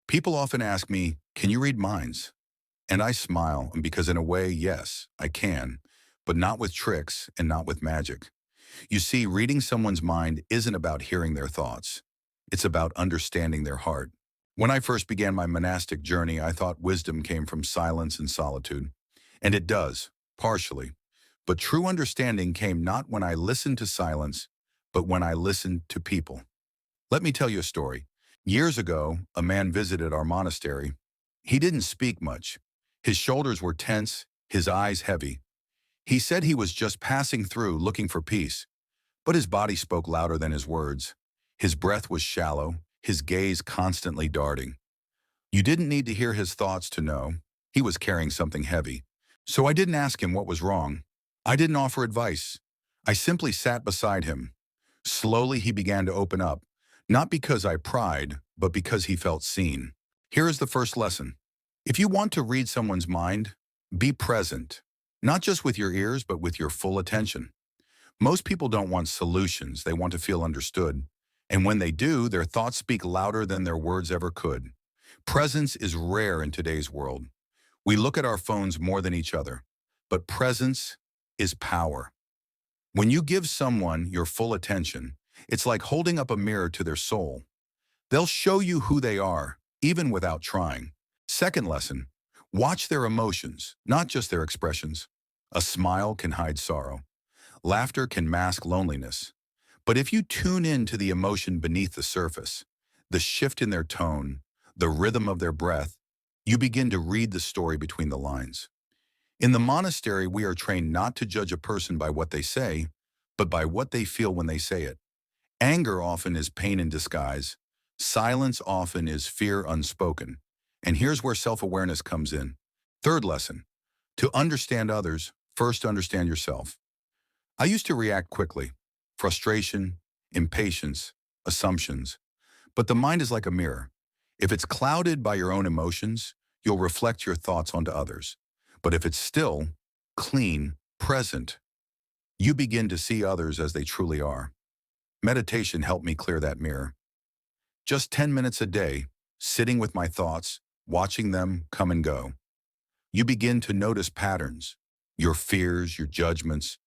People often ask me, can you read minds? And I smile, and because in a way, yes, I can, but not with tricks and not with magic. You see, reading someone's mind isn't about hearing their thoughts. It's about understanding their heart. When I first began my monastic journey, I thought wisdom came from silence and solitude. And it does, partially. But true understanding came not when I listened to silence, but when I listened to people. Let me tell you a story. Years ago, a man visited our monastery. He didn't speak much. His shoulders were tense, his eyes heavy. He said he was just passing through looking for peace, but his body spoke louder than his words. His breath was shallow, his gaze constantly darting. You didn't need to hear his thoughts to know he was carrying something heavy. So I didn't ask him what was wrong. I didn't offer advice. I simply sat beside him. Slowly he began to open up, not because I pried, but because he felt seen. Here is the first lesson. If you want to read someone's mind, be present, not just with your ears, but with your full attention. Most people don't want solutions, they want to feel understood. And when they do, their thoughts speak louder than their words ever could. Presence is rare in today's world. We look at our phones more than each other, but presence is power. When you give someone your full attention, it's like holding up a mirror to their soul. They'll show you who they are, even without trying. Second lesson, watch their emotions, not just their expressions. A smile can hide sorrow. Laughter can mask loneliness. But if you tune in to the emotion beneath the surface, the shift in their tone, the rhythm of their breath, you begin to read the story between the lines. In the monastery, we are trained not to judge a person by what they say, but by what they feel when they say it. Anger often is pain in disguise. Silence often is fear unspoken. And here's where self-awareness comes in. Third lesson, to understand others, first understand yourself. I used to react quickly. Frustration, impatience, assumptions. But the mind is like a mirror. If it's clouded by your own emotions, you'll reflect your thoughts onto others. But if it's still, clean, present, you begin to see others as they truly are. Meditation helped me clear that mirror. Just 10 minutes a day, sitting with my thoughts, watching them come and go. You begin to notice patterns, your fears, your judgments,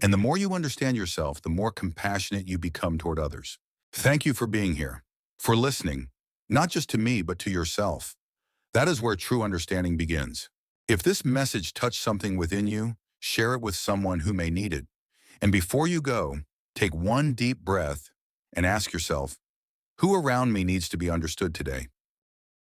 and the more you understand yourself, the more compassionate you become toward others. Thank you for being here, for listening, not just to me, but to yourself. That is where true understanding begins. If this message touched something within you, share it with someone who may need it. And before you go, take one deep breath and ask yourself, who around me needs to be understood today?